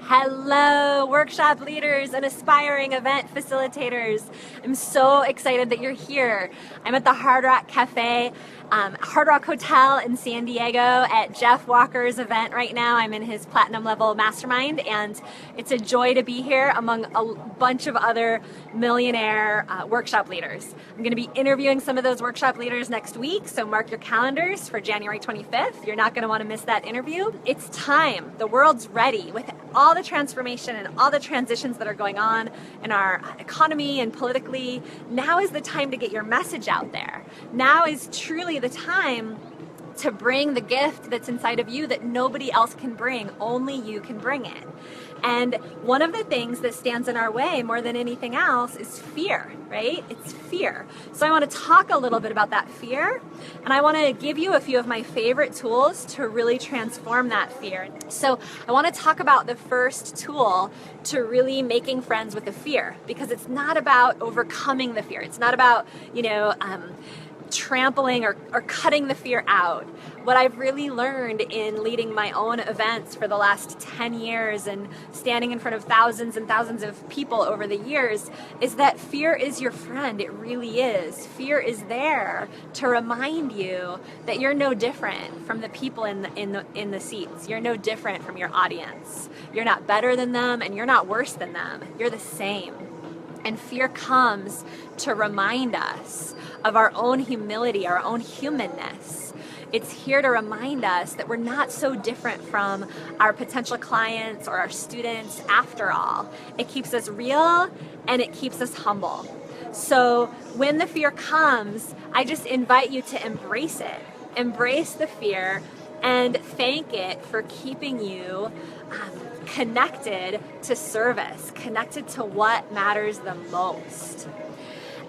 Hello, workshop leaders and aspiring event facilitators. I'm so excited that you're here. I'm at the Hard Rock Cafe, Hard Rock Hotel in San Diego at Jeff Walker's event right now. I'm in his platinum level mastermind, and it's a joy to be here among a bunch of other millionaire workshop leaders. I'm going to be interviewing some of those workshop leaders next week, so mark your calendars for January 25th. You're not going to want to miss that interview. It's time. The world's ready with all the transformation and all the transitions that are going on in our economy and politically. Now is the time to get your message out there. Now is truly the time to bring the gift that's inside of you that nobody else can bring. Only you can bring it. And one of the things that stands in our way more than anything else is fear, right? It's fear. So I want to talk a little bit about that fear, and I want to give you a few of my favorite tools to really transform that fear. So I want to talk about the first tool to really making friends with the fear, because it's not about overcoming the fear. It's not about, trampling or cutting the fear out. What I've really learned in leading my own events for the last 10 years and standing in front of thousands and thousands of people over the years is that fear is your friend. It really is. Fear is there to remind you that you're no different from the people in the seats. You're no different from your audience. You're not better than them, and you're not worse than them. You're the same. And fear comes to remind us of our own humility, our own humanness. It's here to remind us that we're not so different from our potential clients or our students after all. It keeps us real and it keeps us humble. So when the fear comes, I just invite you to embrace it. Embrace the fear and thank it for keeping you connected to service, connected to what matters the most.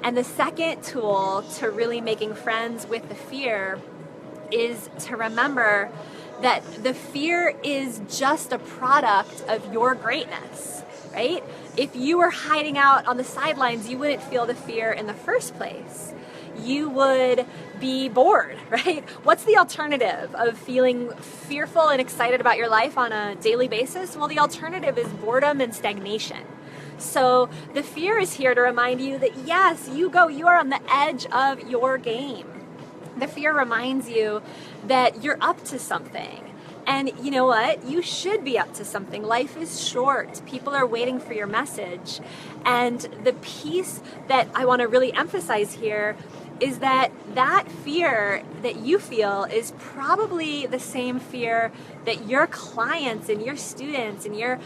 And the second tool to really making friends with the fear is to remember that the fear is just a product of your greatness, right? If you were hiding out on the sidelines, you wouldn't feel the fear in the first place. You would be bored, right? What's the alternative of feeling fearful and excited about your life on a daily basis? Well, the alternative is boredom and stagnation. So the fear is here to remind you that yes, you are on the edge of your game. The fear reminds you that you're up to something. And you know what? You should be up to something. Life is short. People are waiting for your message. And the piece that I want to really emphasize here is that fear that you feel is probably the same fear that your clients and your students and your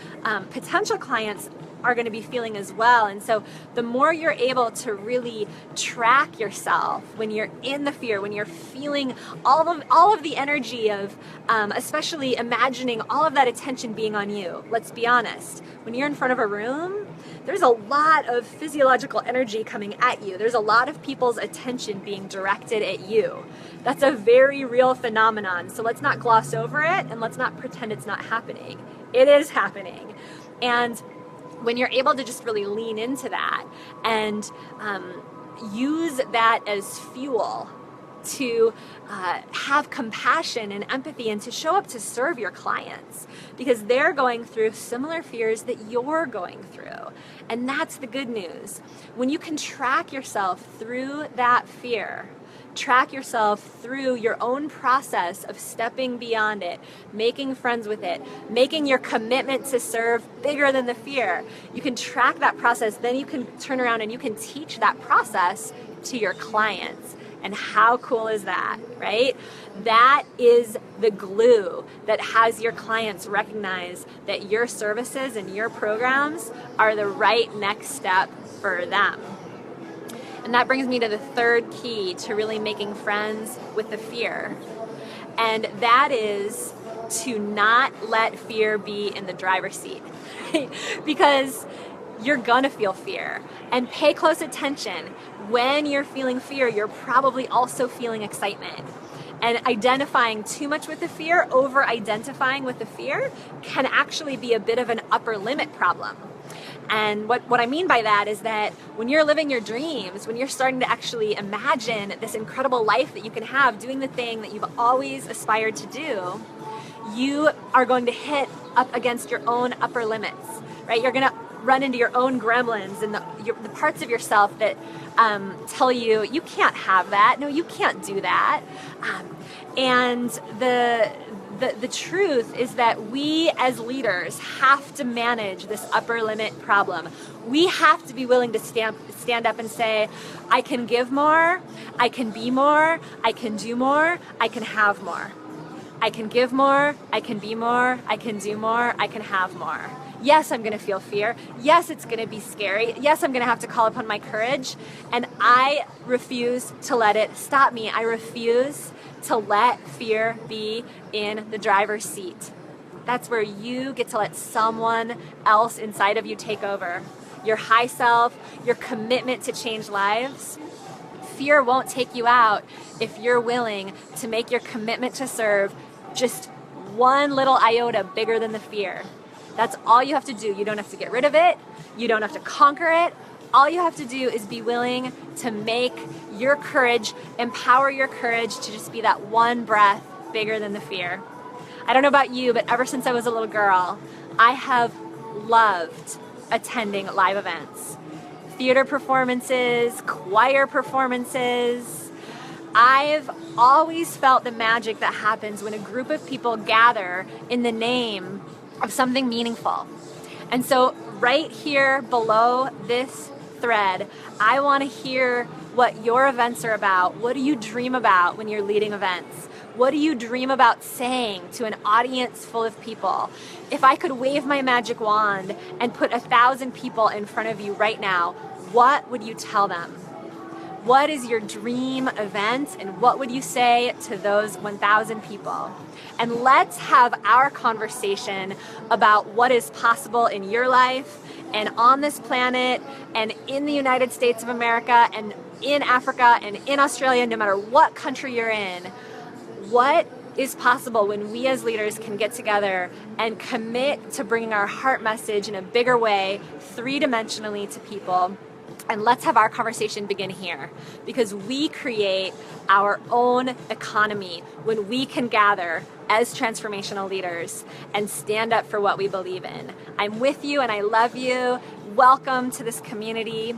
potential clients are going to be feeling as well. And so the more you're able to really track yourself when you're in the fear, when you're feeling all of the energy of especially imagining all of that attention being on you. Let's be honest, when you're in front of a room, there's a lot of physiological energy coming at you. There's a lot of people's attention being directed at you. That's a very real phenomenon. So let's not gloss over it, and let's not pretend it's not happening. It is happening. And when you're able to just really lean into that and use that as fuel to have compassion and empathy and to show up to serve your clients, because they're going through similar fears that you're going through. And that's the good news. When you can track yourself through that fear, track yourself through your own process of stepping beyond it, making friends with it, making your commitment to serve bigger than the fear. You can track that process, then you can turn around and you can teach that process to your clients. And how cool is that, right? That is the glue that has your clients recognize that your services and your programs are the right next step for them. And that brings me to the third key to really making friends with the fear. And that is to not let fear be in the driver's seat. Because you're gonna feel fear. And pay close attention. When you're feeling fear, you're probably also feeling excitement. And identifying too much with the fear, over-identifying with the fear, can actually be a bit of an upper limit problem. And what I mean by that is that when you're living your dreams, when you're starting to actually imagine this incredible life that you can have, doing the thing that you've always aspired to do, you are going to hit up against your own upper limits, right? You're gonna run into your own gremlins and the parts of yourself that tell you, you can't have that. No, you can't do that. And the truth is that we as leaders have to manage this upper limit problem. We have to be willing to stand up and say, I can give more, I can be more, I can do more, I can have more. I can give more, I can be more, I can do more, I can have more. Yes, I'm gonna feel fear. Yes, it's gonna be scary. Yes, I'm gonna have to call upon my courage. And I refuse to let it stop me. I refuse to let fear be in the driver's seat. That's where you get to let someone else inside of you take over. Your high self, your commitment to change lives. Fear won't take you out if you're willing to make your commitment to serve just one little iota bigger than the fear. That's all you have to do. You don't have to get rid of it. You don't have to conquer it. All you have to do is be willing to make your courage, empower your courage to just be that one breath bigger than the fear. I don't know about you, but ever since I was a little girl, I have loved attending live events. Theater performances, choir performances. I've always felt the magic that happens when a group of people gather in the name of something meaningful. And so right here below this thread, I want to hear what your events are about. What do you dream about when you're leading events? What do you dream about saying to an audience full of people? If I could wave my magic wand and put 1,000 people in front of you right now, what would you tell them? What is your dream event, and what would you say to those 1,000 people? And let's have our conversation about what is possible in your life and on this planet and in the United States of America and in Africa and in Australia, no matter what country you're in. What is possible when we as leaders can get together and commit to bringing our heart message in a bigger way, three-dimensionally to people? And let's have our conversation begin here, because we create our own economy when we can gather as transformational leaders and stand up for what we believe in. I'm with you and I love you. Welcome to this community.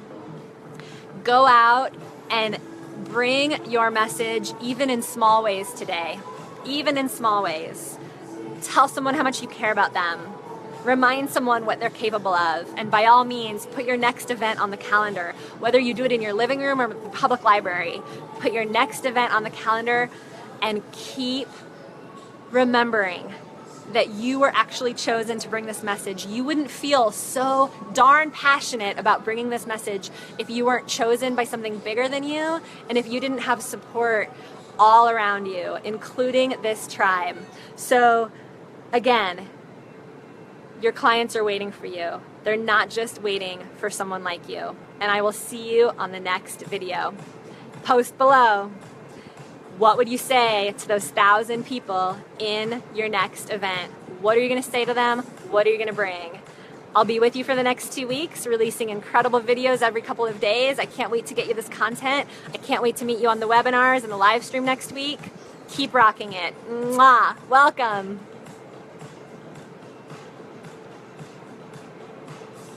Go out and bring your message, even in small ways today. Even in small ways. Tell someone how much you care about them. Remind someone what they're capable of, and by all means, put your next event on the calendar. Whether you do it in your living room or the public library, put your next event on the calendar and keep remembering that you were actually chosen to bring this message. You wouldn't feel so darn passionate about bringing this message if you weren't chosen by something bigger than you, and if you didn't have support all around you, including this tribe. So again, your clients are waiting for you. They're not just waiting for someone like you. And I will see you on the next video. Post below. What would you say to those 1,000 people in your next event? What are you gonna say to them? What are you gonna bring? I'll be with you for the next 2 weeks, releasing incredible videos every couple of days. I can't wait to get you this content. I can't wait to meet you on the webinars and the live stream next week. Keep rocking it. Mwah. Welcome.